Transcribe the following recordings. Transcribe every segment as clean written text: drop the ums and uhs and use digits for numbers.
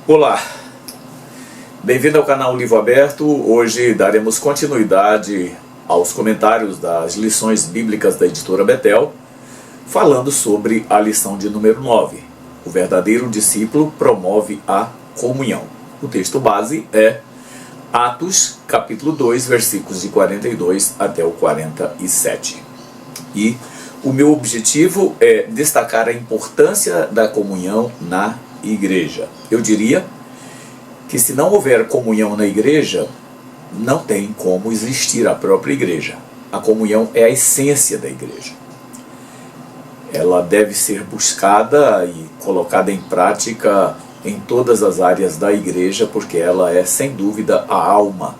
Olá, bem-vindo ao canal Livro Aberto. Hoje daremos continuidade aos comentários das lições bíblicas da editora Betel, falando sobre a lição de número 9. O verdadeiro discípulo promove a comunhão. O texto base é Atos, capítulo 2, versículos de 42 até o 47. E o meu objetivo é destacar a importância da comunhão na igreja. Eu diria que se não houver comunhão na igreja, não tem como existir a própria igreja. A comunhão é a essência da igreja. Ela deve ser buscada e colocada em prática em todas as áreas da igreja, porque ela é, sem dúvida, a alma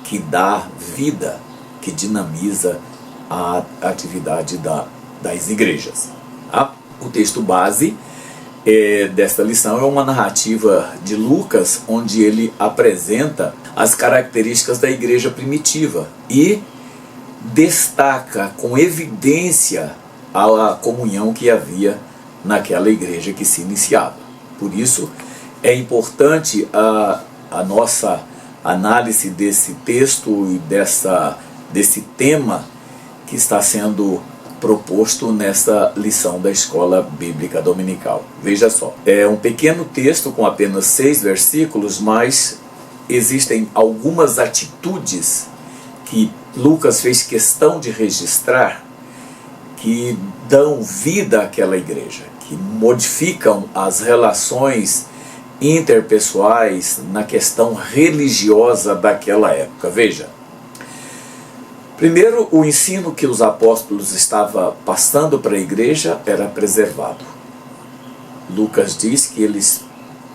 que dá vida, que dinamiza a atividade das igrejas. O texto base desta lição é uma narrativa de Lucas, onde ele apresenta as características da igreja primitiva e destaca com evidência a comunhão que havia naquela igreja que se iniciava. Por isso é importante a nossa análise desse texto e desse tema que está sendo proposto nesta lição da Escola Bíblica Dominical. Veja só, é um pequeno texto com apenas 6 versículos, mas existem algumas atitudes que Lucas fez questão de registrar que dão vida àquela igreja, que modificam as relações interpessoais na questão religiosa daquela época. Veja, primeiro, o ensino que os apóstolos estavam passando para a igreja era preservado. Lucas diz que eles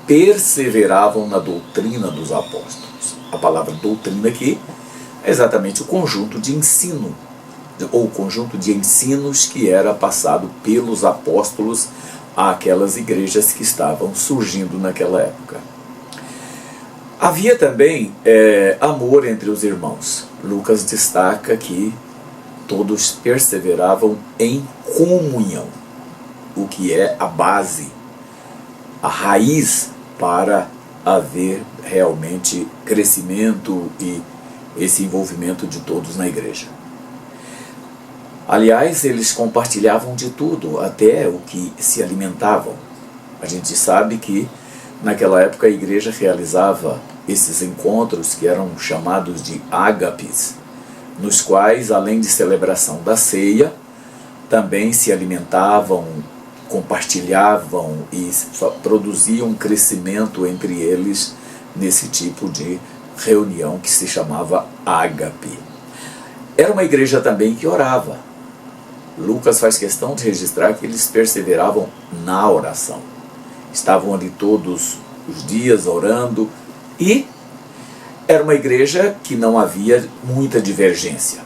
perseveravam na doutrina dos apóstolos. A palavra doutrina aqui é exatamente o conjunto de ensino, ou o conjunto de ensinos que era passado pelos apóstolos àquelas igrejas que estavam surgindo naquela época. Havia também amor entre os irmãos. Lucas destaca que todos perseveravam em comunhão, o que é a base, a raiz para haver realmente crescimento e esse envolvimento de todos na igreja. Aliás, eles compartilhavam de tudo, até o que se alimentavam. A gente sabe que naquela época a igreja realizava esses encontros que eram chamados de ágapes, nos quais, além de celebração da ceia, também se alimentavam, compartilhavam e produziam um crescimento entre eles nesse tipo de reunião que se chamava ágape. Era uma igreja também que orava. Lucas faz questão de registrar que eles perseveravam na oração. Estavam ali todos os dias orando e era uma igreja que não havia muita divergência.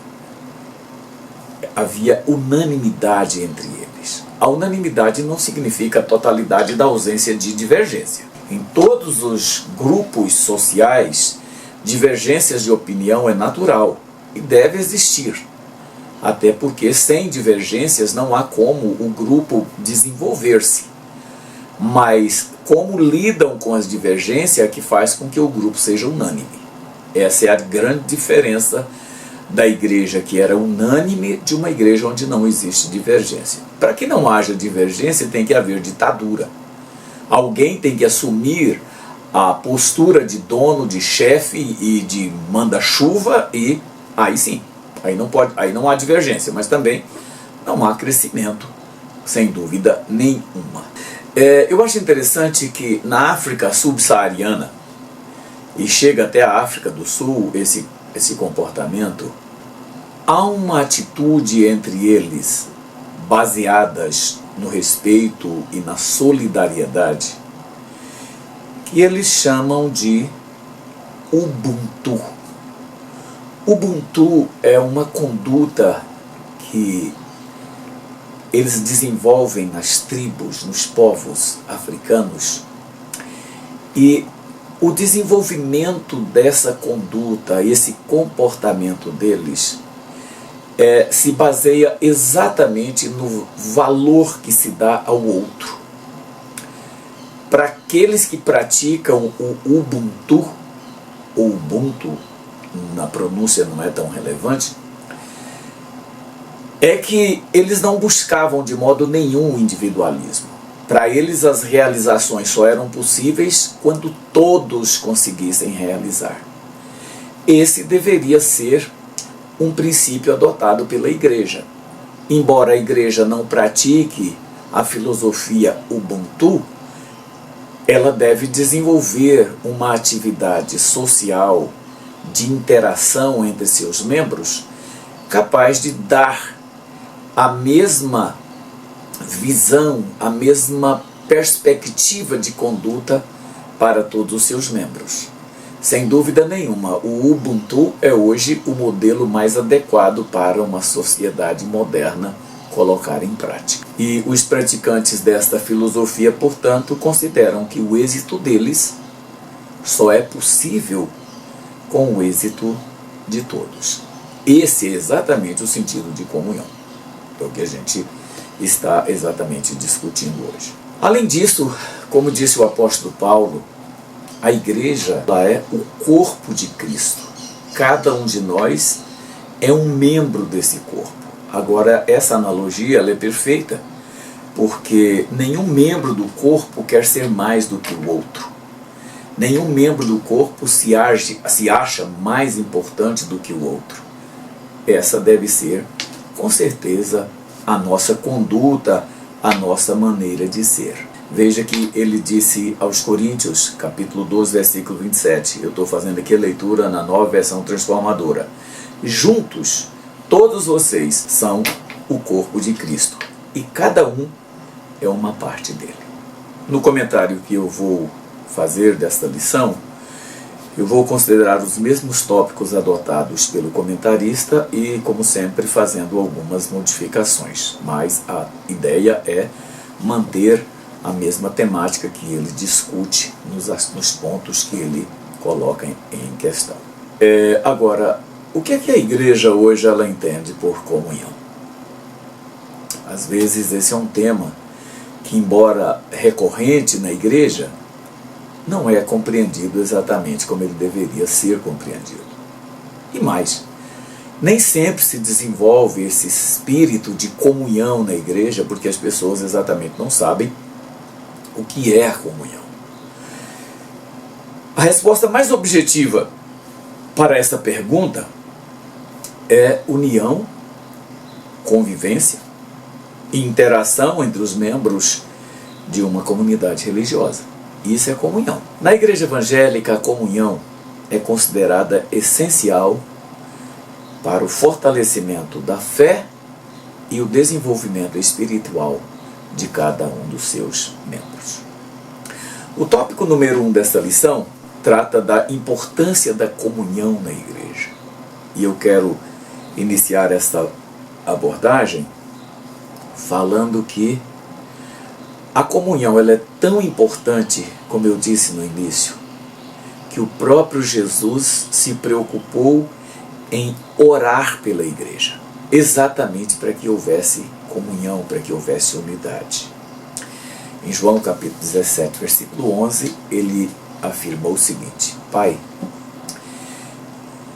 Havia unanimidade entre eles. A unanimidade não significa a totalidade da ausência de divergência. Em todos os grupos sociais, divergências de opinião é natural e deve existir. Até porque sem divergências não há como o grupo desenvolver-se. Mas como lidam com as divergências é que faz com que o grupo seja unânime. Essa é a grande diferença da igreja que era unânime de uma igreja onde não existe divergência. Para que não haja divergência tem que haver ditadura. Alguém tem que assumir a postura de dono, de chefe e de manda-chuva e aí sim. Aí não há divergência, mas também não há crescimento, sem dúvida nenhuma. Eu acho interessante que na África subsaariana, e chega até a África do Sul, esse comportamento, há uma atitude entre eles, baseadas no respeito e na solidariedade, que eles chamam de Ubuntu. Ubuntu é uma conduta que eles desenvolvem nas tribos, nos povos africanos, e o desenvolvimento dessa conduta, esse comportamento deles, se baseia exatamente no valor que se dá ao outro. Para aqueles que praticam o Ubuntu, ou Ubuntu, na pronúncia não é tão relevante, é que eles não buscavam de modo nenhum o individualismo. Para eles as realizações só eram possíveis quando todos conseguissem realizar. Esse deveria ser um princípio adotado pela igreja. Embora a igreja não pratique a filosofia Ubuntu, ela deve desenvolver uma atividade social de interação entre seus membros capaz de dar a mesma visão, a mesma perspectiva de conduta para todos os seus membros. Sem dúvida nenhuma, o Ubuntu é hoje o modelo mais adequado para uma sociedade moderna colocar em prática. E os praticantes desta filosofia, portanto, consideram que o êxito deles só é possível com o êxito de todos. Esse é exatamente o sentido de comunhão, é o que a gente está exatamente discutindo hoje. Além disso, como disse o apóstolo Paulo, a igreja ela é o corpo de Cristo. Cada um de nós é um membro desse corpo. Agora, essa analogia ela é perfeita, porque nenhum membro do corpo quer ser mais do que o outro. Nenhum membro do corpo se acha mais importante do que o outro. Essa deve ser, com certeza, a nossa conduta, a nossa maneira de ser. Veja que ele disse aos Coríntios, capítulo 12, versículo 27. Eu estou fazendo aqui a leitura na Nova Versão Transformadora. Juntos, todos vocês são o corpo de Cristo, e cada um é uma parte dele. No comentário que eu vou fazer desta lição, eu vou considerar os mesmos tópicos adotados pelo comentarista e, como sempre, fazendo algumas modificações. Mas a ideia é manter a mesma temática que ele discute nos pontos que ele coloca em questão. Agora, o que é que a igreja hoje ela entende por comunhão? Às vezes esse é um tema que, embora recorrente na igreja, não é compreendido exatamente como ele deveria ser compreendido. E mais, nem sempre se desenvolve esse espírito de comunhão na igreja, porque as pessoas exatamente não sabem o que é a comunhão. A resposta mais objetiva para essa pergunta é união, convivência e interação entre os membros de uma comunidade religiosa. Isso é comunhão. Na igreja evangélica, a comunhão é considerada essencial para o fortalecimento da fé e o desenvolvimento espiritual de cada um dos seus membros. O tópico número 1 desta lição trata da importância da comunhão na igreja. E eu quero iniciar esta abordagem falando que a comunhão ela é tão importante, como eu disse no início, que o próprio Jesus se preocupou em orar pela igreja, exatamente para que houvesse comunhão, para que houvesse unidade. Em João capítulo 17, versículo 11, ele afirmou o seguinte: Pai,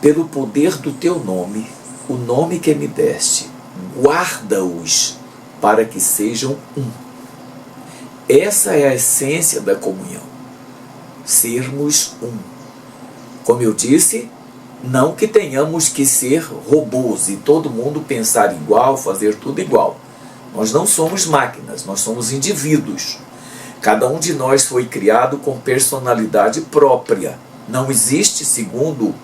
pelo poder do teu nome, o nome que me deste, guarda-os para que sejam um. Essa é a essência da comunhão, sermos um. Como eu disse, não que tenhamos que ser robôs e todo mundo pensar igual, fazer tudo igual. Nós não somos máquinas, nós somos indivíduos. Cada um de nós foi criado com personalidade própria. Não existe, segundo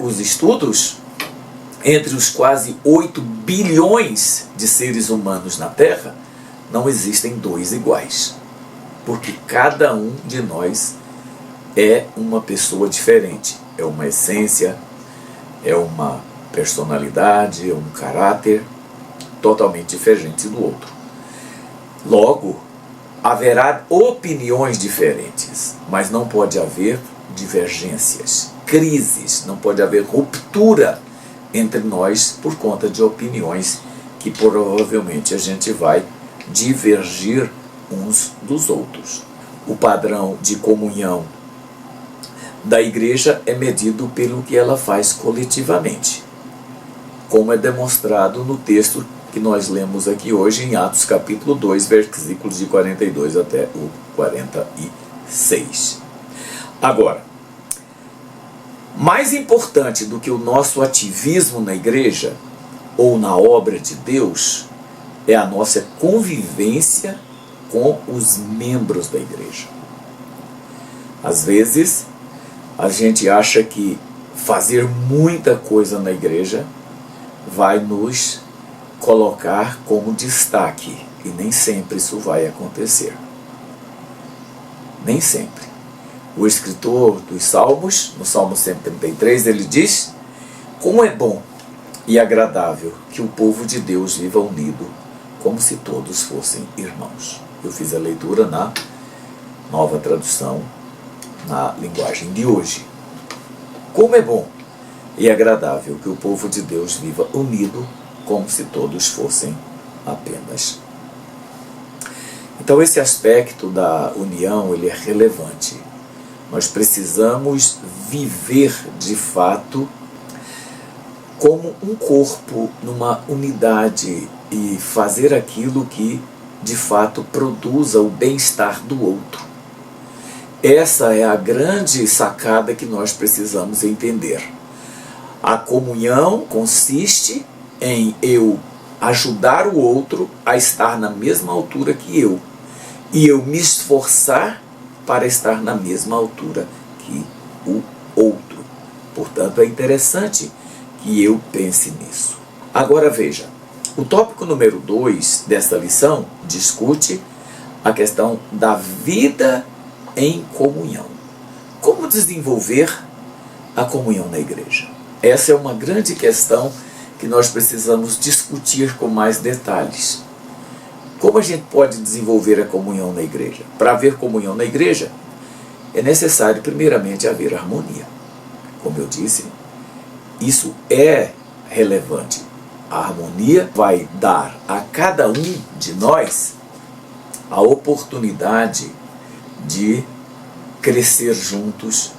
os estudos, entre os quase 8 bilhões de seres humanos na Terra, não existem dois iguais. Porque cada um de nós é uma pessoa diferente. É uma essência, é uma personalidade, é um caráter totalmente diferente do outro. Logo, haverá opiniões diferentes, mas não pode haver divergências, crises, não pode haver ruptura entre nós por conta de opiniões que provavelmente a gente vai divergir uns dos outros. O padrão de comunhão da igreja é medido pelo que ela faz coletivamente, como é demonstrado no texto que nós lemos aqui hoje em Atos capítulo 2, versículos de 42 até o 46. Agora, mais importante do que o nosso ativismo na igreja ou na obra de Deus é a nossa convivência com os membros da igreja. Às vezes, a gente acha que fazer muita coisa na igreja vai nos colocar como destaque, e nem sempre isso vai acontecer. Nem sempre. O escritor dos Salmos, no Salmo 133, ele diz: como é bom e agradável que o povo de Deus viva unido, como se todos fossem irmãos. Eu fiz a leitura na Nova Tradução, na linguagem de hoje. Como é bom e agradável que o povo de Deus viva unido, como se todos fossem apenas. Então esse aspecto da união, ele é relevante. Nós precisamos viver de fato como um corpo, numa unidade, e fazer aquilo que de fato produza o bem-estar do outro. Essa é a grande sacada que nós precisamos entender. A comunhão consiste em eu ajudar o outro a estar na mesma altura que eu, e eu me esforçar para estar na mesma altura que o outro. Portanto, é interessante que eu pense nisso. Agora veja, o tópico número 2 desta lição discute a questão da vida em comunhão. Como desenvolver a comunhão na igreja? Essa é uma grande questão que nós precisamos discutir com mais detalhes. Como a gente pode desenvolver a comunhão na igreja? Para haver comunhão na igreja, é necessário primeiramente haver harmonia. Como eu disse, isso é relevante. A harmonia vai dar a cada um de nós a oportunidade de crescer juntos,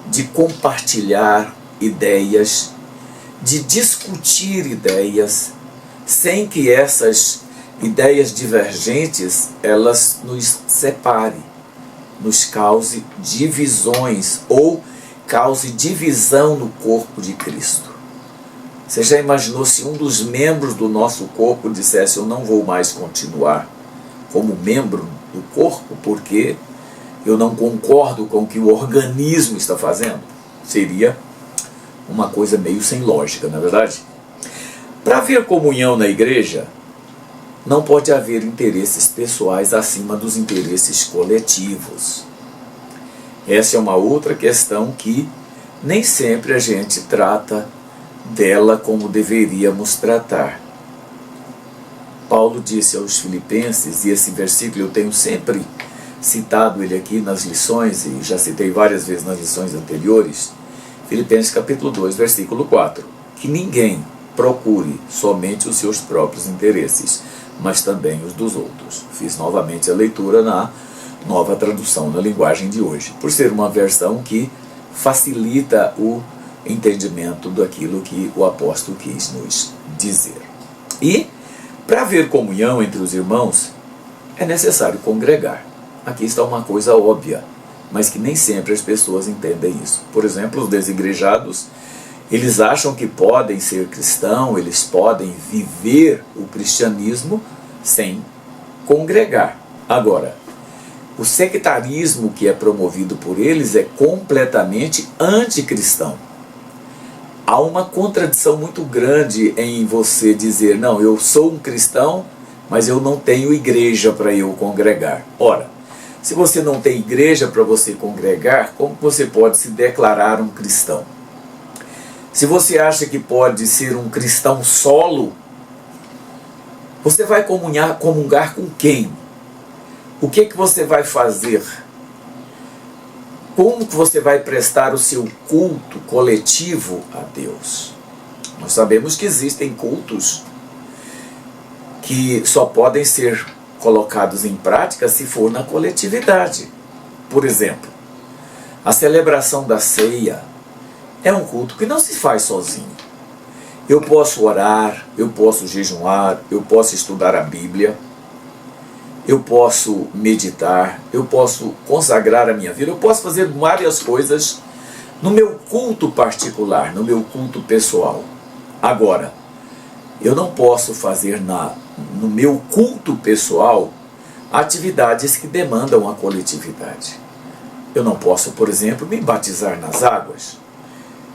de compartilhar ideias, de discutir ideias, sem que essas ideias divergentes elas nos separem, nos cause divisões ou cause divisão no corpo de Cristo. Você já imaginou se um dos membros do nosso corpo dissesse: eu não vou mais continuar como membro do corpo porque eu não concordo com o que o organismo está fazendo? Seria uma coisa meio sem lógica, não é verdade? Para haver comunhão na igreja, não pode haver interesses pessoais acima dos interesses coletivos. Essa é uma outra questão que nem sempre a gente trata dela como deveríamos tratar. Paulo disse aos Filipenses, e esse versículo eu tenho sempre citado ele aqui nas lições, e já citei várias vezes nas lições anteriores, Filipenses capítulo 2, versículo 4, que ninguém procure somente os seus próprios interesses, mas também os dos outros. Fiz novamente a leitura na Nova Tradução, na linguagem de hoje, por ser uma versão que facilita o entendimento daquilo que o apóstolo quis nos dizer. E, para haver comunhão entre os irmãos, é necessário congregar. Aqui está uma coisa óbvia, mas que nem sempre as pessoas entendem isso. Por exemplo, os desigrejados, eles acham que podem ser cristãos, eles podem viver o cristianismo sem congregar. Agora, o sectarismo que é promovido por eles é completamente anticristão. Há uma contradição muito grande em você dizer: não, eu sou um cristão, mas eu não tenho igreja para eu congregar. Ora, se você não tem igreja para você congregar, como você pode se declarar um cristão? Se você acha que pode ser um cristão solo, você vai comungar com quem? O que você vai fazer? Como que você vai prestar o seu culto coletivo a Deus? Nós sabemos que existem cultos que só podem ser colocados em prática se for na coletividade. Por exemplo, a celebração da ceia é um culto que não se faz sozinho. Eu posso orar, eu posso jejuar, eu posso estudar a Bíblia, eu posso meditar, eu posso consagrar a minha vida, eu posso fazer várias coisas no meu culto particular, no meu culto pessoal. Agora, eu não posso fazer no meu culto pessoal atividades que demandam a coletividade. Eu não posso, por exemplo, me batizar nas águas.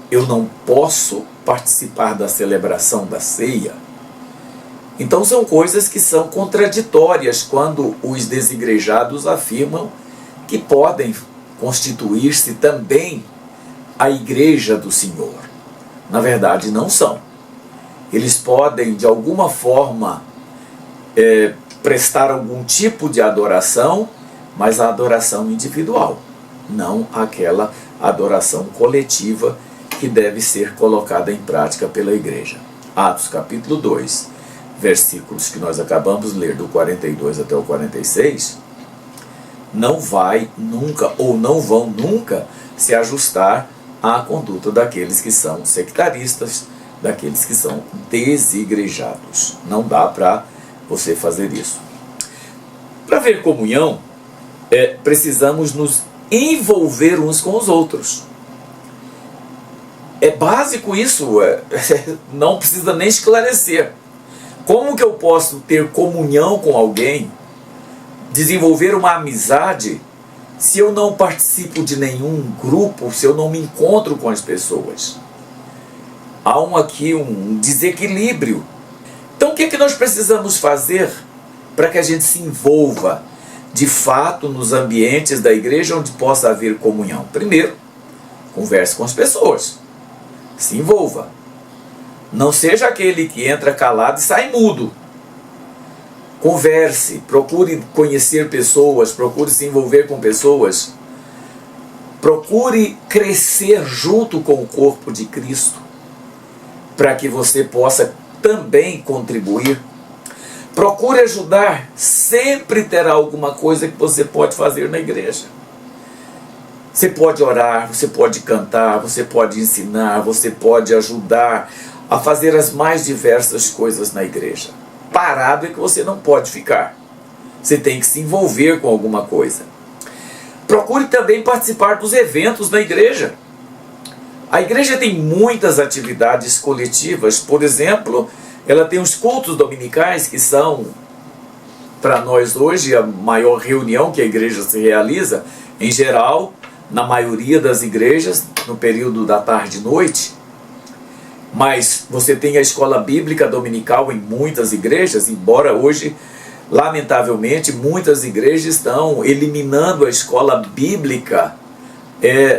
Eu não posso participar da celebração da ceia. Então são coisas que são contraditórias quando os desigrejados afirmam que podem constituir-se também a igreja do Senhor. Na verdade, não são. Eles podem, de alguma forma, prestar algum tipo de adoração, mas a adoração individual, não aquela adoração coletiva que deve ser colocada em prática pela igreja. Atos capítulo 2, versículos que nós acabamos de ler, do 42 até o 46, não vai nunca, ou não vão nunca, se ajustar à conduta daqueles que são sectaristas, daqueles que são desigrejados. Não dá para você fazer isso. Para ver comunhão, precisamos nos envolver uns com os outros. É básico isso, não precisa nem esclarecer. Como que eu posso ter comunhão com alguém, desenvolver uma amizade, se eu não participo de nenhum grupo, se eu não me encontro com as pessoas? Há aqui um desequilíbrio. Então o que é que nós precisamos fazer para que a gente se envolva de fato nos ambientes da igreja onde possa haver comunhão? Primeiro, converse com as pessoas. Se envolva. Não seja aquele que entra calado e sai mudo. Converse, procure conhecer pessoas, procure se envolver com pessoas. Procure crescer junto com o corpo de Cristo, para que você possa também contribuir. Procure ajudar, sempre terá alguma coisa que você pode fazer na igreja. Você pode orar, você pode cantar, você pode ensinar, você pode ajudar a fazer as mais diversas coisas na igreja. Parado é que você não pode ficar. Você tem que se envolver com alguma coisa. Procure também participar dos eventos da igreja. A igreja tem muitas atividades coletivas. Por exemplo, ela tem os cultos dominicais, que são, para nós hoje, a maior reunião que a igreja se realiza. Em geral, na maioria das igrejas, no período da tarde e noite. Mas você tem a escola bíblica dominical em muitas igrejas, embora hoje, lamentavelmente, muitas igrejas estão eliminando a escola bíblica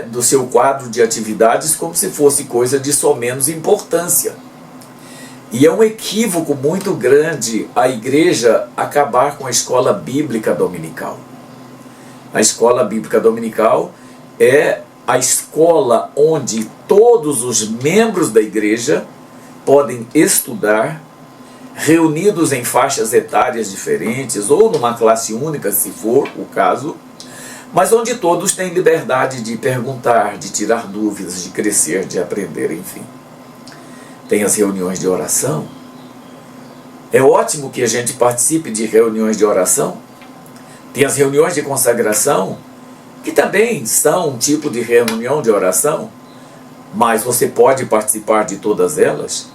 do seu quadro de atividades como se fosse coisa de só menos importância. E é um equívoco muito grande a igreja acabar com a escola bíblica dominical. A escola bíblica dominical é a escola onde todos os membros da igreja podem estudar, reunidos em faixas etárias diferentes, ou numa classe única, se for o caso, mas onde todos têm liberdade de perguntar, de tirar dúvidas, de crescer, de aprender, enfim. Tem as reuniões de oração. É ótimo que a gente participe de reuniões de oração. Tem as reuniões de consagração, que também são um tipo de reunião de oração, mas você pode participar de todas elas.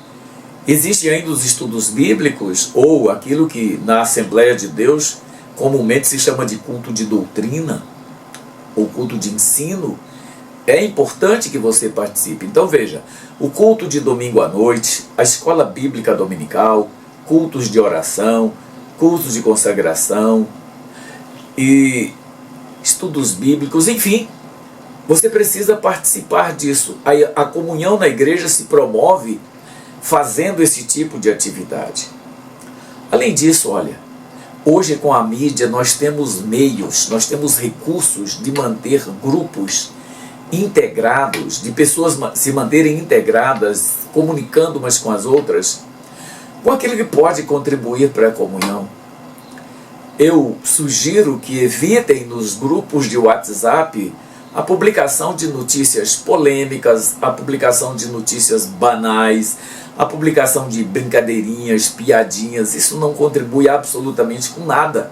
Existem ainda os estudos bíblicos, ou aquilo que na Assembleia de Deus comumente se chama de culto de doutrina, ou culto de ensino. É importante que você participe. Então veja, o culto de domingo à noite, a escola bíblica dominical, cultos de oração, cultos de consagração e estudos bíblicos, enfim, você precisa participar disso. A comunhão na igreja se promove fazendo esse tipo de atividade. Além disso, olha, hoje com a mídia nós temos meios, nós temos recursos de manter grupos integrados, de pessoas se manterem integradas, comunicando umas com as outras, com aquilo que pode contribuir para a comunhão. eu sugiro que evitem nos grupos de WhatsApp a publicação de notícias polêmicas, a publicação de notícias banais, a publicação de brincadeirinhas, piadinhas. Isso não contribui absolutamente com nada.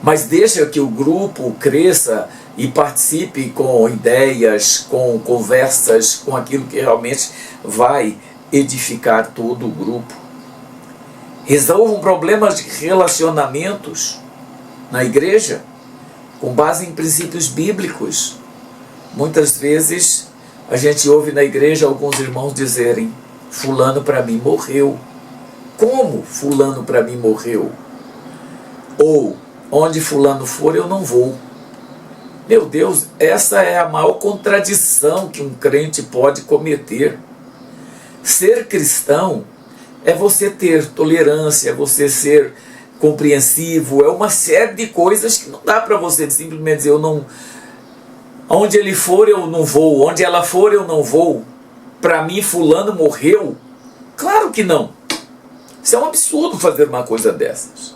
Mas deixa que o grupo cresça e participe com ideias, com conversas, com aquilo que realmente vai edificar todo o grupo. Resolvam problemas de relacionamentos na igreja, com base em princípios bíblicos. Muitas vezes a gente ouve na igreja alguns irmãos dizerem: fulano para mim morreu. Como fulano para mim morreu? Ou, onde fulano for eu não vou. Meu Deus, essa é a maior contradição que um crente pode cometer. Ser cristão é você ter tolerância, é você ser compreensivo, é uma série de coisas que não dá para você simplesmente dizer: eu não, onde ele for eu não vou, onde ela for eu não vou. Para mim fulano morreu? Claro que não. Isso é um absurdo fazer uma coisa dessas.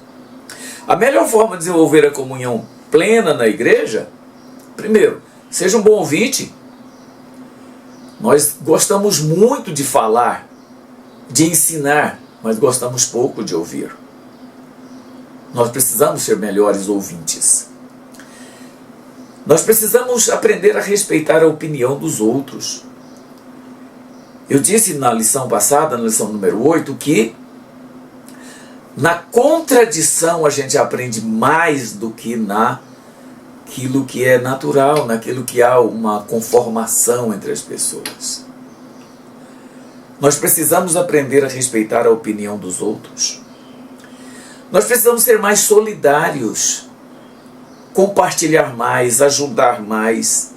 A melhor forma de desenvolver a comunhão plena na igreja, primeiro, seja um bom ouvinte. Nós gostamos muito de falar, de ensinar, mas gostamos pouco de ouvir. Nós precisamos ser melhores ouvintes. Nós precisamos aprender a respeitar a opinião dos outros. Eu disse na lição passada, na lição número 8, que na contradição a gente aprende mais do que naquilo que é natural, naquilo que há uma conformação entre as pessoas. Nós precisamos aprender a respeitar a opinião dos outros. Nós precisamos ser mais solidários, compartilhar mais, ajudar mais,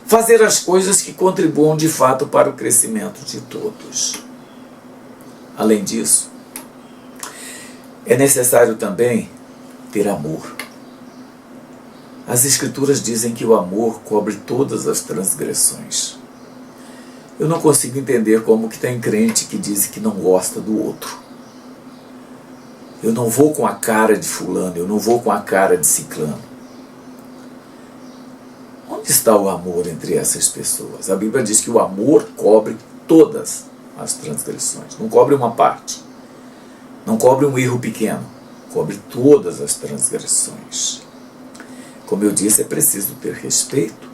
fazer as coisas que contribuam de fato para o crescimento de todos. Além disso, é necessário também ter amor. As Escrituras dizem que o amor cobre todas as transgressões. Eu não consigo entender como que tem crente que diz que não gosta do outro. Eu não vou com a cara de fulano, eu não vou com a cara de ciclano. Onde está o amor entre essas pessoas? A Bíblia diz que o amor cobre todas as transgressões, não cobre uma parte, não cobre um erro pequeno, cobre todas as transgressões. Como eu disse, é preciso ter respeito,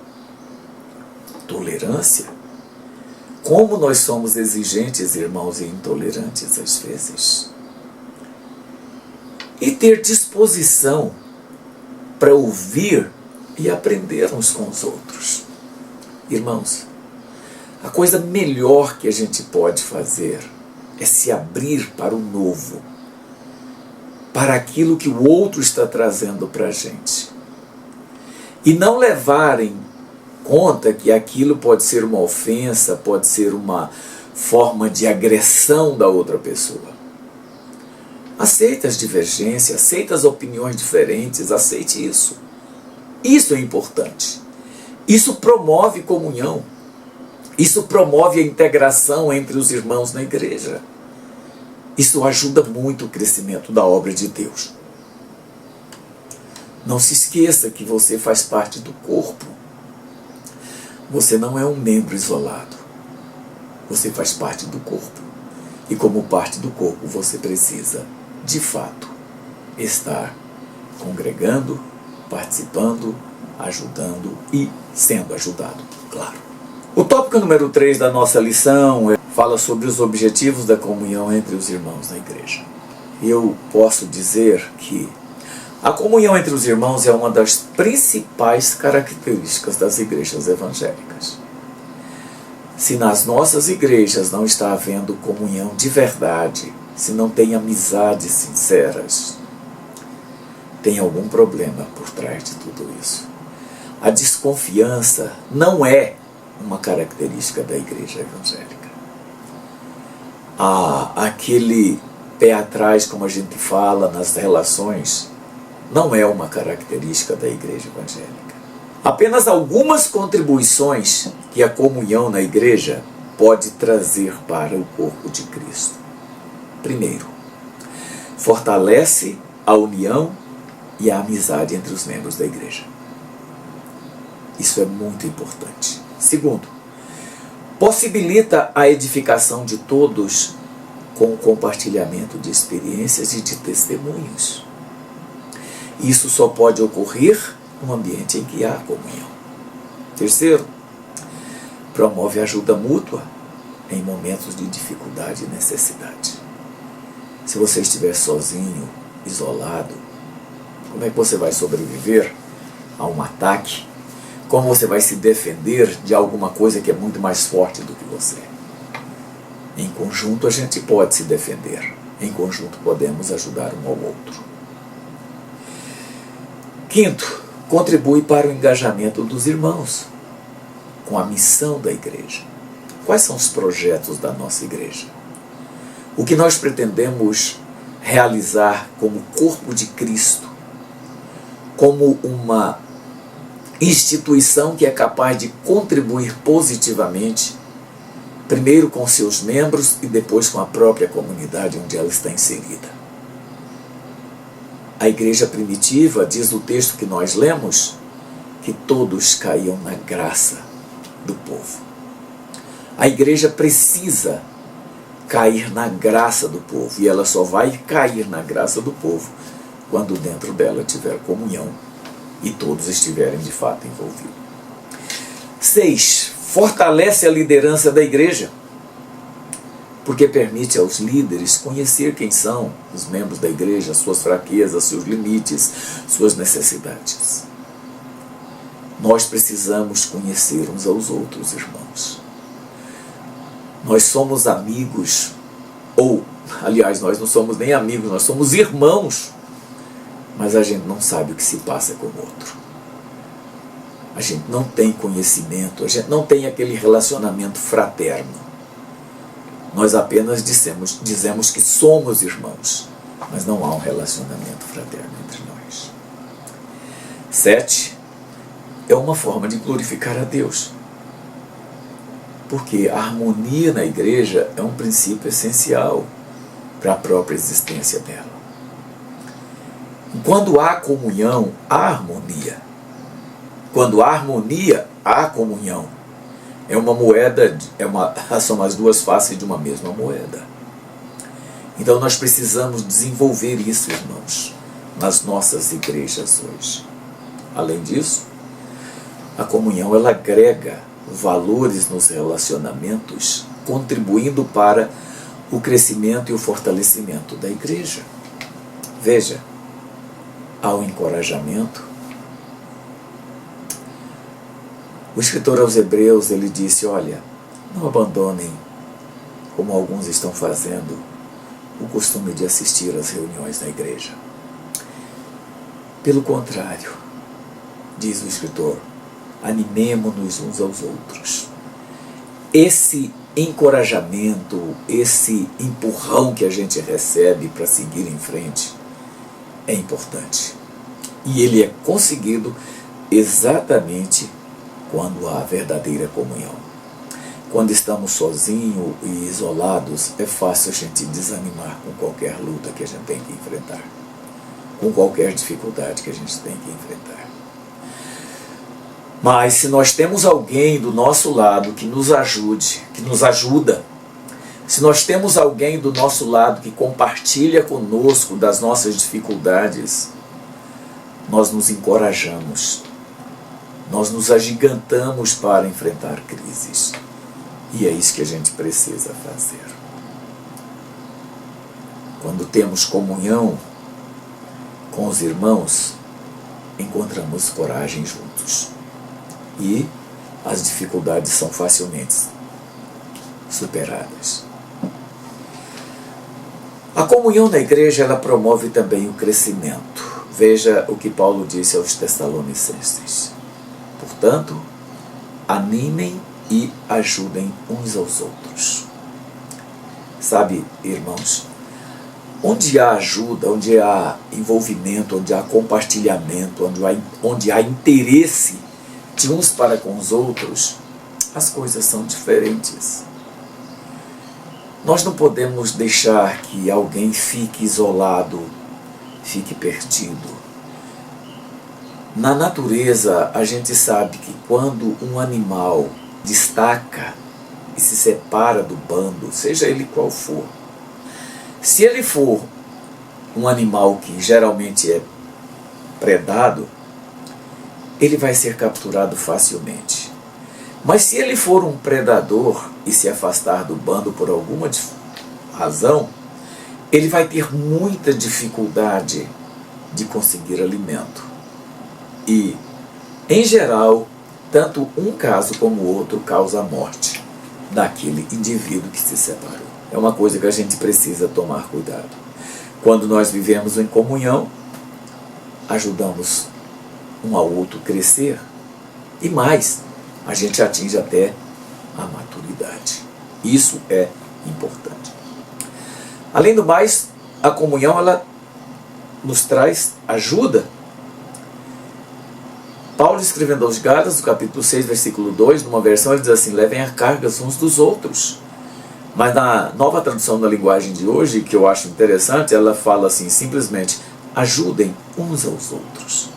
tolerância. Como nós somos exigentes, irmãos, e intolerantes às vezes. E ter disposição para ouvir e aprender uns com os outros. Irmãos, a coisa melhor que a gente pode fazer é se abrir para o novo, para aquilo que o outro está trazendo para a gente. E não levar em conta que aquilo pode ser uma ofensa, pode ser uma forma de agressão da outra pessoa. Aceite as divergências, aceite as opiniões diferentes, aceite isso. Isso é importante. Isso promove comunhão. Isso promove a integração entre os irmãos na igreja. Isso ajuda muito o crescimento da obra de Deus. Não se esqueça que você faz parte do corpo. Você não é um membro isolado. Você faz parte do corpo. E como parte do corpo, você precisa, de fato, estar congregando, participando, ajudando e sendo ajudado, claro. O tópico número 3 da nossa lição fala sobre os objetivos da comunhão entre os irmãos na igreja. Eu posso dizer que a comunhão entre os irmãos é uma das principais características das igrejas evangélicas. Se nas nossas igrejas não está havendo comunhão de verdade, se não tem amizades sinceras, tem algum problema por trás de tudo isso. A desconfiança não é uma característica da igreja evangélica. Aquele pé atrás, como a gente fala nas relações, não é uma característica da igreja evangélica. Apenas algumas contribuições que a comunhão na igreja pode trazer para o corpo de Cristo. Primeiro, fortalece a união e a amizade entre os membros da igreja. Isso é muito importante. Segundo, possibilita a edificação de todos com o compartilhamento de experiências e de testemunhos. Isso só pode ocorrer num ambiente em que há comunhão. Terceiro, promove ajuda mútua em momentos de dificuldade e necessidade. Se você estiver sozinho, isolado, como é que você vai sobreviver a um ataque? Como você vai se defender de alguma coisa que é muito mais forte do que você? Em conjunto a gente pode se defender. Em conjunto podemos ajudar um ao outro. Quinto, contribui para o engajamento dos irmãos com a missão da igreja. Quais são os projetos da nossa igreja? O que nós pretendemos realizar como corpo de Cristo, como uma instituição que é capaz de contribuir positivamente, primeiro com seus membros e depois com a própria comunidade onde ela está inserida. A igreja primitiva, diz o texto que nós lemos, que todos caíam na graça do povo. A igreja precisa cair na graça do povo, e ela só vai cair na graça do povo quando dentro dela tiver comunhão e todos estiverem de fato envolvidos. 6. Fortalece a liderança da igreja, porque permite aos líderes conhecer quem são os membros da igreja, suas fraquezas, seus limites, suas necessidades. Nós precisamos conhecer uns aos outros, irmãos. Nós somos amigos, aliás, nós não somos nem amigos, nós somos irmãos, mas a gente não sabe o que se passa com o outro. A gente não tem conhecimento, a gente não tem aquele relacionamento fraterno. Nós apenas dizemos que somos irmãos, mas não há um relacionamento fraterno entre nós. 7. É uma forma de glorificar a Deus. Porque a harmonia na igreja é um princípio essencial para a própria existência dela. Quando há comunhão, há harmonia. Quando há harmonia, há comunhão. É uma moeda, são as duas faces de uma mesma moeda. Então nós precisamos desenvolver isso, irmãos, nas nossas igrejas hoje. Além disso, a comunhão ela agrega valores nos relacionamentos, contribuindo para o crescimento e o fortalecimento da igreja. Veja, há um encorajamento. O escritor aos Hebreus, ele disse, olha, não abandonem, como alguns estão fazendo, o costume de assistir às reuniões da igreja. Pelo contrário, diz o escritor, animemo-nos uns aos outros. Esse encorajamento, esse empurrão que a gente recebe para seguir em frente é importante. E ele é conseguido exatamente quando há verdadeira comunhão. Quando estamos sozinhos e isolados, é fácil a gente desanimar com qualquer luta que a gente tem que enfrentar, com qualquer dificuldade que a gente tem que enfrentar. Mas se nós temos alguém do nosso lado que nos ajude, que nos ajuda, se nós temos alguém do nosso lado que compartilha conosco das nossas dificuldades, nós nos encorajamos, nós nos agigantamos para enfrentar crises. E é isso que a gente precisa fazer. Quando temos comunhão com os irmãos, encontramos coragem juntos. E as dificuldades são facilmente superadas. A comunhão na igreja ela promove também o crescimento. Veja o que Paulo disse aos Tessalonicenses. Portanto, animem e ajudem uns aos outros. Sabe, irmãos, onde há ajuda, onde há envolvimento, onde há compartilhamento, onde há interesse de uns para com os outros, as coisas são diferentes. Nós não podemos deixar que alguém fique isolado, fique perdido, Na natureza, a gente sabe que quando um animal destaca e se separa do bando, seja ele qual for, se ele for um animal que geralmente é predado, ele vai ser capturado facilmente. Mas se ele for um predador e se afastar do bando por alguma razão, ele vai ter muita dificuldade de conseguir alimento. E, em geral, tanto um caso como o outro causa a morte daquele indivíduo que se separou. É uma coisa que a gente precisa tomar cuidado. Quando nós vivemos em comunhão, ajudamos um ao outro crescer e mais, a gente atinge até a maturidade. Isso é importante. Além do mais, a comunhão ela nos traz ajuda. Paulo escrevendo aos Gálatas, no capítulo 6, versículo 2, numa versão ele diz assim: levem as cargas uns dos outros. Mas na nova tradução da linguagem de hoje, que eu acho interessante, ela fala assim, simplesmente, ajudem uns aos outros.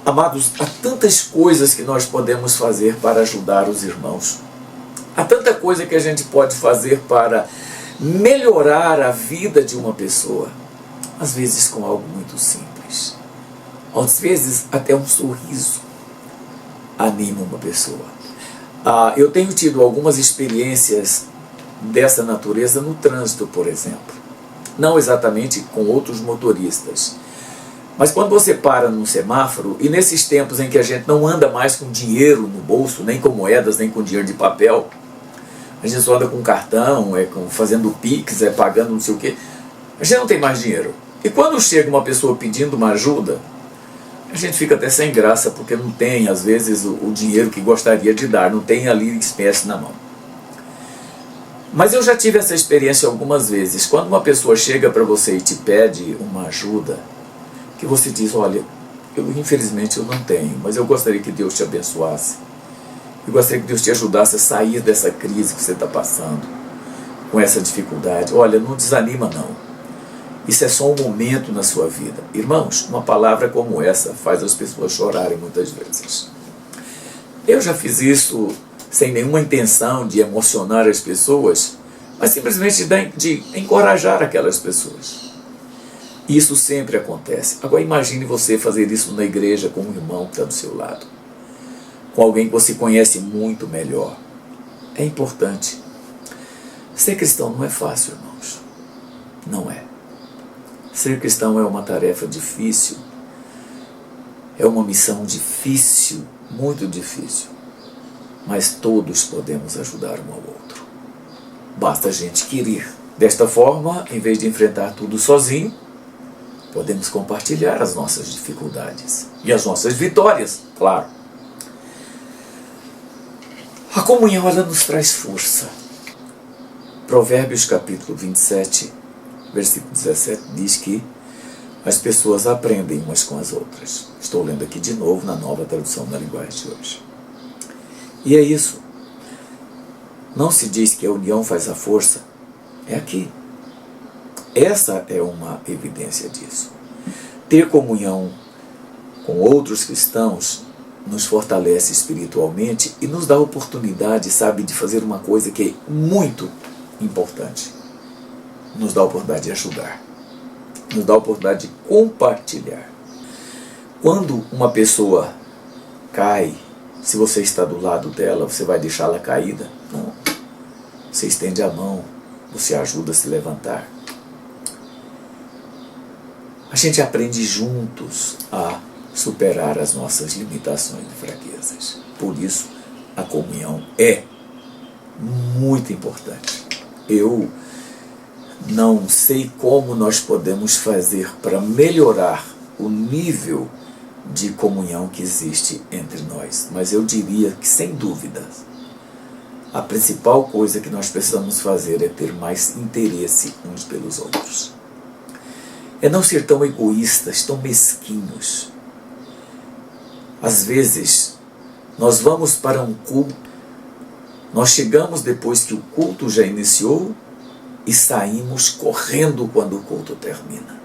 Amados, há tantas coisas que nós podemos fazer para ajudar os irmãos. Há tanta coisa que a gente pode fazer para melhorar a vida de uma pessoa. Às vezes com algo muito simples. Às vezes até um sorriso anima uma pessoa. Eu tenho tido algumas experiências dessa natureza no trânsito, por exemplo. Não exatamente com outros motoristas. Mas quando você para num semáforo, e nesses tempos em que a gente não anda mais com dinheiro no bolso, nem com moedas, nem com dinheiro de papel, a gente só anda com cartão, fazendo Pix, pagando não sei o quê, a gente não tem mais dinheiro. E quando chega uma pessoa pedindo uma ajuda, a gente fica até sem graça, porque não tem, às vezes, o dinheiro que gostaria de dar, não tem ali espécie na mão. Mas eu já tive essa experiência algumas vezes. Quando uma pessoa chega para você e te pede uma ajuda, que você diz, olha, infelizmente eu não tenho, mas eu gostaria que Deus te abençoasse. Eu gostaria que Deus te ajudasse a sair dessa crise que você está passando, com essa dificuldade. Olha, não desanima não. Isso é só um momento na sua vida. Irmãos, uma palavra como essa faz as pessoas chorarem muitas vezes. Eu já fiz isso sem nenhuma intenção de emocionar as pessoas, mas simplesmente de encorajar aquelas pessoas. Isso sempre acontece. Agora imagine você fazer isso na igreja com um irmão que está do seu lado, com alguém que você conhece muito melhor. É importante. Ser cristão não é fácil, irmãos. Não é. Ser cristão é uma tarefa difícil. É uma missão difícil, muito difícil. Mas todos podemos ajudar um ao outro. Basta a gente querer. Desta forma, em vez de enfrentar tudo sozinho, podemos compartilhar as nossas dificuldades e as nossas vitórias, claro. A comunhão, ela nos traz força. Provérbios capítulo 27, versículo 17, diz que as pessoas aprendem umas com as outras. Estou lendo aqui de novo na nova tradução da linguagem de hoje. E é isso. Não se diz que a união faz a força. É aqui. Essa é uma evidência disso. Ter comunhão com outros cristãos nos fortalece espiritualmente e nos dá a oportunidade, sabe, de fazer uma coisa que é muito importante. Nos dá a oportunidade de ajudar. Nos dá a oportunidade de compartilhar. Quando uma pessoa cai, se você está do lado dela, você vai deixá-la caída? Não. Você estende a mão, você ajuda a se levantar. A gente aprende juntos a superar as nossas limitações e fraquezas. Por isso, a comunhão é muito importante. Eu não sei como nós podemos fazer para melhorar o nível de comunhão que existe entre nós, mas eu diria que, sem dúvidas, a principal coisa que nós precisamos fazer é ter mais interesse uns pelos outros. É não ser tão egoístas, tão mesquinhos. Às vezes, nós vamos para um culto, nós chegamos depois que o culto já iniciou e saímos correndo quando o culto termina.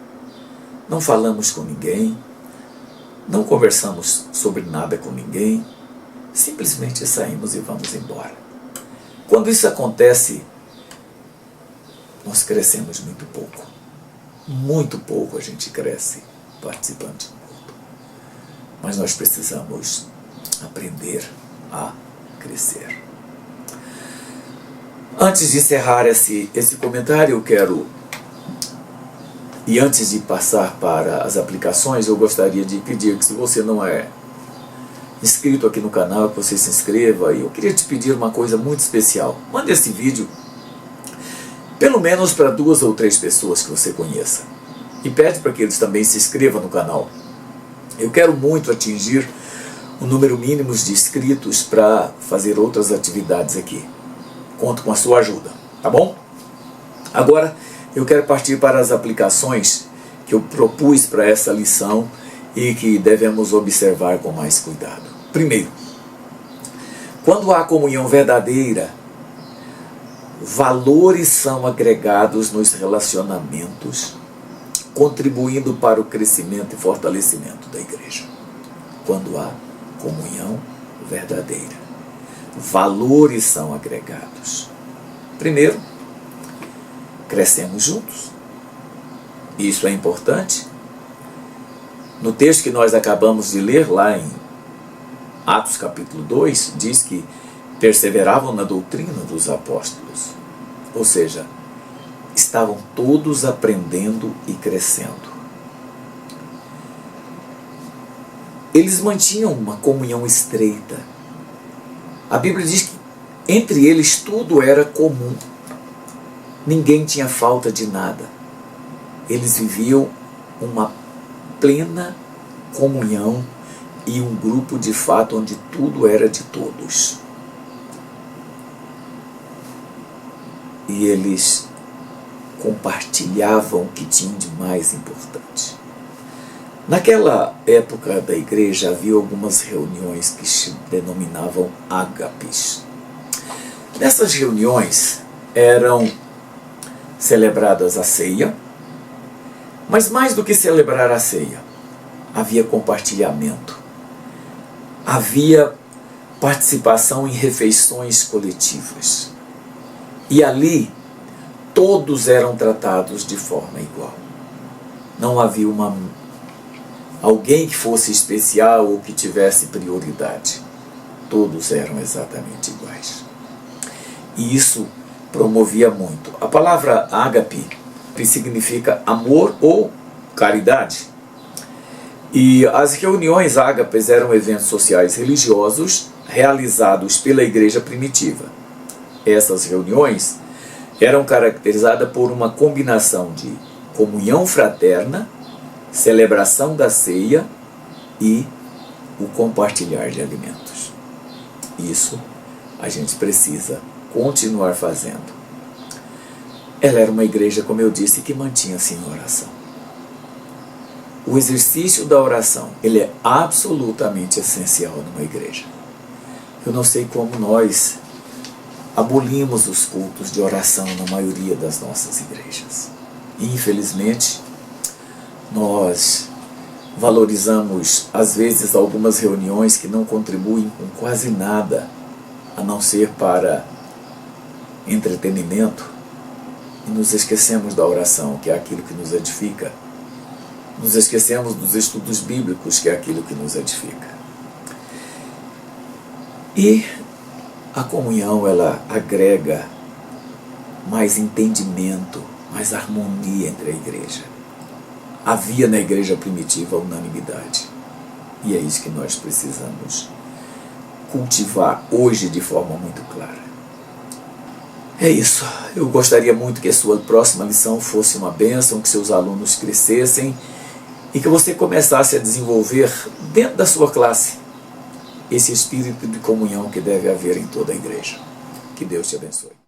Não falamos com ninguém, não conversamos sobre nada com ninguém, simplesmente saímos e vamos embora. Quando isso acontece, nós crescemos muito pouco. Muito pouco a gente cresce participando de um culto. Mas nós precisamos aprender a crescer. Antes de encerrar esse comentário, eu quero, e antes de passar para as aplicações, eu gostaria de pedir que, se você não é inscrito aqui no canal, que você se inscreva. E eu queria te pedir uma coisa muito especial: mande esse vídeo pelo menos para 2 ou 3 pessoas que você conheça, e pede para que eles também se inscrevam no canal. Eu quero muito atingir o número mínimo de inscritos para fazer outras atividades aqui. Conto com a sua ajuda, tá bom? Agora eu quero partir para as aplicações que eu propus para essa lição e que devemos observar com mais cuidado. Primeiro, quando há comunhão verdadeira, valores são agregados nos relacionamentos, contribuindo para o crescimento e fortalecimento da igreja. Quando há comunhão verdadeira, valores são agregados. Primeiro, crescemos juntos. Isso é importante. No texto que nós acabamos de ler, lá em Atos capítulo 2, diz que perseveravam na doutrina dos apóstolos. Ou seja, estavam todos aprendendo e crescendo. Eles mantinham uma comunhão estreita. A Bíblia diz que entre eles tudo era comum. Ninguém tinha falta de nada. Eles viviam uma plena comunhão e um grupo de fato onde tudo era de todos. E eles compartilhavam o que tinham de mais importante. Naquela época da igreja havia algumas reuniões que se denominavam ágapes. Nessas reuniões eram celebradas a ceia, mas mais do que celebrar a ceia, havia compartilhamento, havia participação em refeições coletivas. E ali todos eram tratados de forma igual. Não havia alguém que fosse especial ou que tivesse prioridade. Todos eram exatamente iguais. E isso promovia muito. A palavra ágape significa amor ou caridade. E as reuniões ágapes eram eventos sociais religiosos realizados pela igreja primitiva. Essas reuniões eram caracterizadas por uma combinação de comunhão fraterna, celebração da ceia e o compartilhar de alimentos. Isso a gente precisa continuar fazendo. Ela era uma igreja, como eu disse, que mantinha-se em oração. O exercício da oração, ele é absolutamente essencial numa igreja. Eu não sei como nós abolimos os cultos de oração na maioria das nossas igrejas. Infelizmente, nós valorizamos, às vezes, algumas reuniões que não contribuem com quase nada, a não ser para entretenimento, e nos esquecemos da oração, que é aquilo que nos edifica. Nos esquecemos dos estudos bíblicos, que é aquilo que nos edifica. E a comunhão, ela agrega mais entendimento, mais harmonia entre a igreja. Havia na igreja primitiva unanimidade. E é isso que nós precisamos cultivar hoje de forma muito clara. É isso. Eu gostaria muito que a sua próxima lição fosse uma bênção, que seus alunos crescessem e que você começasse a desenvolver dentro da sua classe esse espírito de comunhão que deve haver em toda a igreja. Que Deus te abençoe.